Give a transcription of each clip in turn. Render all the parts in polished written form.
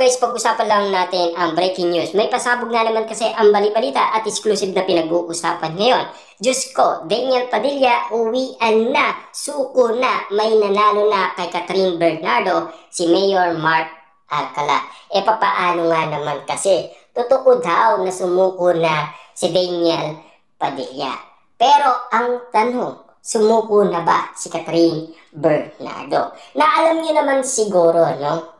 guys, pag-usapan lang natin ang breaking news. May pasabog na naman kasi ang bali-balita at exclusive na pinag-uusapan ngayon. Diyos ko, Daniel Padilla, uwian na, suko na, may nanalo na kay Catherine Bernardo, si Mayor Mark Alcala. E papaano nga naman kasi? Totoo daw na sumuko na si Daniel Padilla. Pero ang tanong, sumuko na ba si Catherine Bernardo? Na alam niyo naman siguro, no?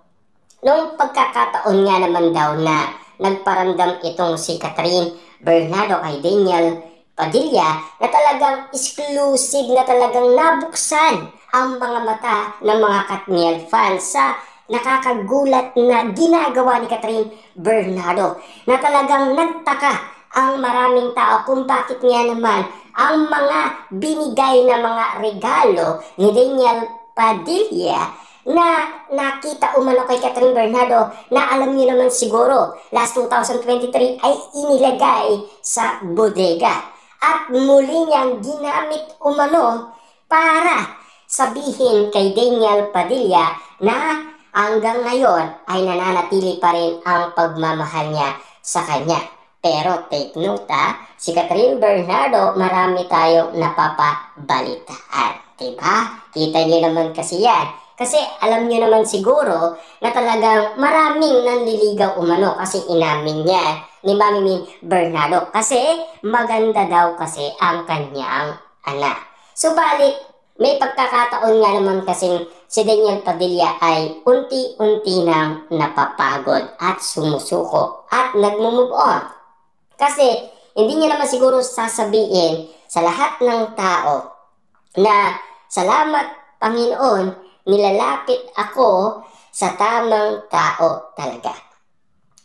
Noong pagkakataon nga naman daw na nagparamdam itong si Catherine Bernardo kay Daniel Padilla na talagang exclusive na talagang nabuksan ang mga mata ng mga Katniel fans sa nakakagulat na ginagawa ni Catherine Bernardo, na talagang nagtaka ang maraming tao kung bakit nga naman ang mga binigay na mga regalo ni Daniel Padilla na nakita umano kay Catherine Bernardo na alam niyo naman siguro last 2023 ay inilagay sa bodega at muli niyang ginamit umano para sabihin kay Daniel Padilla na hanggang ngayon ay nananatili pa rin ang pagmamahal niya sa kanya. Pero take note si Catherine Bernardo, marami tayong napapabalitaan, diba? Kita niyo naman kasi yan. Kasi alam niyo naman siguro na talagang maraming nanliligaw umano kasi inamin niya ni Mami Bernardo kasi maganda daw kasi ang kanyang anak. Subalit, may pagkakataon nga naman kasi si Daniel Padilla ay unti-unti nang napapagod at sumusuko at nagmumove on. Kasi hindi niya naman siguro sasabihin sa lahat ng tao na salamat Panginoon, nilalapit ako sa tamang tao talaga.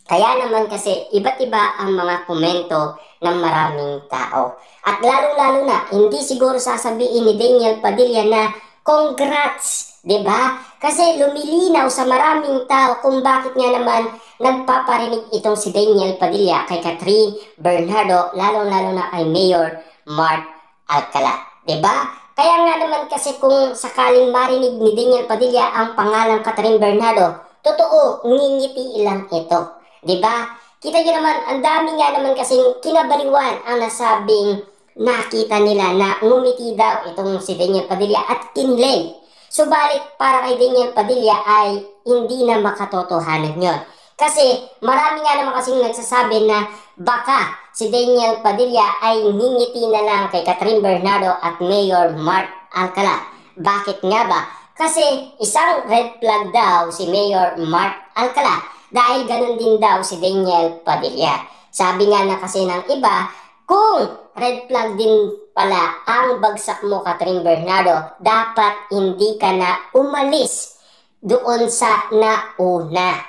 Kaya naman kasi iba't iba ang mga komento ng maraming tao. At lalo-lalo na, hindi siguro sasabihin ni Daniel Padilla na congrats, diba? Kasi lumilinaw sa maraming tao kung bakit nga naman nagpaparinig itong si Daniel Padilla kay Catherine Bernardo, lalo-lalo na kay Mayor Mark Alcala, diba? Kaya nga naman kasi kung sakaling marinig ni Daniel Padilla ang pangalang Catherine Bernardo, totoo, ngingiti lang ito. Diba? Kita nyo naman, ang dami nga naman kasing kinabaliwan ang nasabing nakita nila na ngumiti daw itong si Daniel Padilla at kinilig. Subalit para kay Daniel Padilla ay hindi na makatotohanan yon. Kasi marami nga naman kasing nagsasabi na baka si Daniel Padilla ay ngingiti na lang kay Catherine Bernardo at Mayor Mark Alcala. Bakit nga ba? Kasi isang red flag daw si Mayor Mark Alcala dahil ganun din daw si Daniel Padilla. Sabi nga na kasi ng iba, kung red flag din pala ang bagsak mo Catherine Bernardo, dapat hindi ka na umalis doon sa nauna.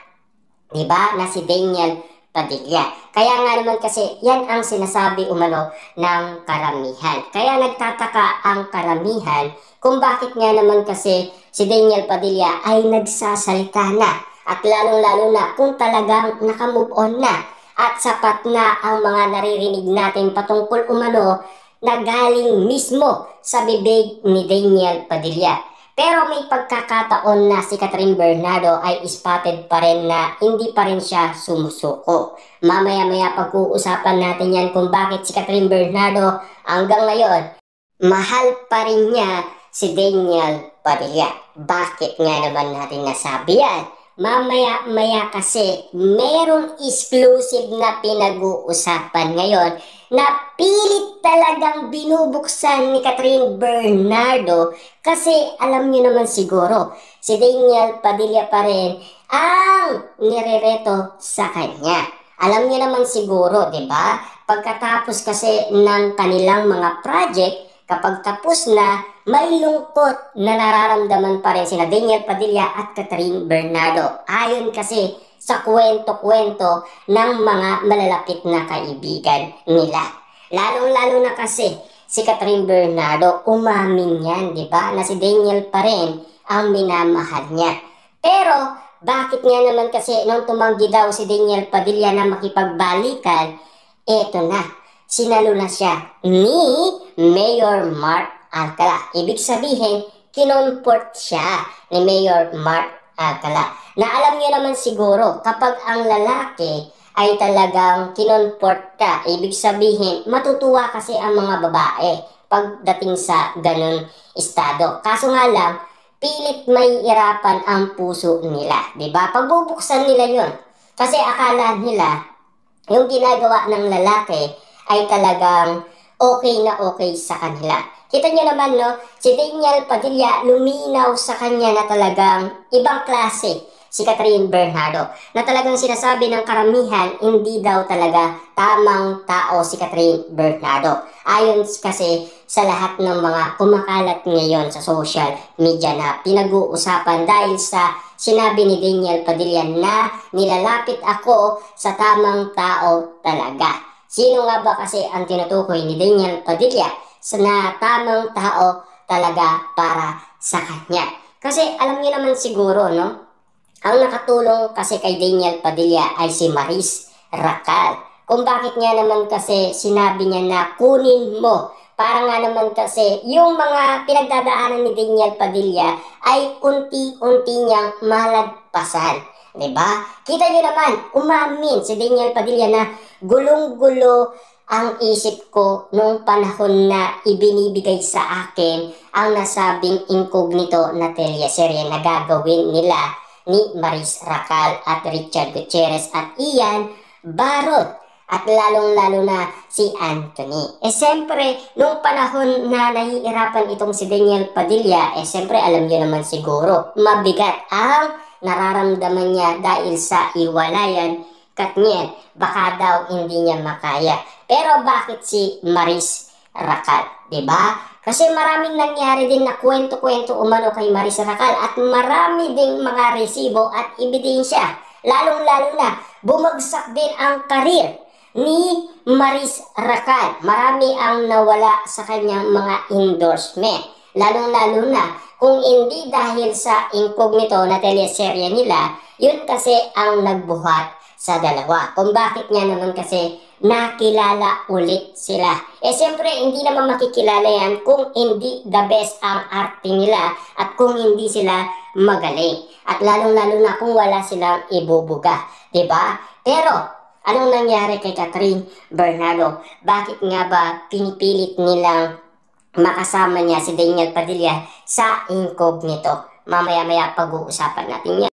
Diba? Na si Daniel Padilla. Kaya nga naman kasi yan ang sinasabi umano ng karamihan. Kaya nagtataka ang karamihan kung bakit nga naman kasi si Daniel Padilla ay nagsasalita na. At lalong-lalo na kung talagang nakamove on na. At sapat na ang mga naririnig natin patungkol umano na galing mismo sa bibig ni Daniel Padilla. Pero may pagkakataon na si Catherine Bernardo ay spotted pa rin na hindi pa rin siya sumusuko. Mamaya-maya pag-uusapan natin yan kung bakit si Catherine Bernardo hanggang ngayon, mahal pa rin niya si Daniel Padilla. Bakit nga naman natin nasabi yan? Mamaya-maya kasi merong exclusive na pinag-uusapan ngayon na pilit talagang binubuksan ni Catherine Bernardo kasi alam niyo naman siguro si Daniel Padilla pa rin ang nirereto sa kanya. Alam niyo naman siguro, 'di ba? Pagkatapos kasi ng kanilang mga project, kapag tapos na, may lungkot na nararamdaman pa rin sina Daniel Padilla at Catherine Bernardo. Ayon kasi sa kwento-kwento ng mga malalapit na kaibigan nila. Lalong-lalo na kasi si Catherine Bernardo umamin yan, di ba? Na si Daniel pa rin ang minamahal niya. Pero bakit nga naman kasi nung tumanggi daw si Daniel Padilla na makipagbalikan, eto na, sinalo na siya ni Mayor Mark Alcala. Ibig sabihin, kinomport siya ni Mayor Mark Akala. Na alam niyo naman siguro, kapag ang lalaki ay talagang kinonport ka, ibig sabihin, matutuwa kasi ang mga babae pagdating sa ganun estado. Kaso nga lang, pilit may irapan ang puso nila, 'di ba? Pagbubuksan nila 'yon. Kasi akala nila yung ginagawa ng lalaki ay talagang okay na okay sa kanila. Kita niyo naman, no, si Daniel Padilla, luminaw sa kanya na talagang ibang klase si Catherine Bernardo. Na talagang sinasabi ng karamihan, hindi daw talaga tamang tao si Catherine Bernardo. Ayon kasi sa lahat ng mga kumakalat ngayon sa social media na pinag-uusapan dahil sa sinabi ni Daniel Padilla na nilalapit ako sa tamang tao talaga. Sino nga ba kasi ang tinutukoy ni Daniel Padilla sa na tamang tao talaga para sa kanya? Kasi alam niyo naman siguro, no? Ang nakatulong kasi kay Daniel Padilla ay si Maris Racal. Kung bakit nga naman kasi sinabi niya na kunin mo. Para nga naman kasi yung mga pinagdadaanan ni Daniel Padilla ay unti-unti niyang malagpasan. Diba? Kita niyo naman, umamin si Daniel Padilla na gulong-gulo ang isip ko nung panahon na ibinibigay sa akin ang nasabing incognito na teleserye na gagawin nila ni Maris Racal at Richard Gutierrez at Ian Barot at lalong-lalo na si Anthony. Siyempre, nung panahon na nahihirapan itong si Daniel Padilla, siyempre alam niyo naman siguro, mabigat ang nararamdaman niya dahil sa iwalayan Katniel. Baka daw hindi niya makaya. Pero bakit si Maris Racal? Diba? Kasi maraming nangyari din na kwento-kwento umano kay Maris Racal at marami ding mga resibo at ebidensya. Lalong-lalo na, bumagsak din ang karir ni Maris Racal. Marami ang nawala sa kanyang mga endorsement. Lalong-lalo na kung hindi dahil sa incognito na teleserye nila, yun kasi ang nagbuhat sa dalawa. Kung bakit nga naman kasi nakilala ulit sila. Siyempre, hindi naman makikilala yan kung hindi the best ang arte nila at kung hindi sila magaling. At lalong-lalo na kung wala silang ibubuga. Diba? Pero, anong nangyari kay Catherine Bernardo? Bakit nga ba pinipilit nilang makasama niya si Daniel Padilla sa incognito? Mamaya-maya pag-uusapan natin yan.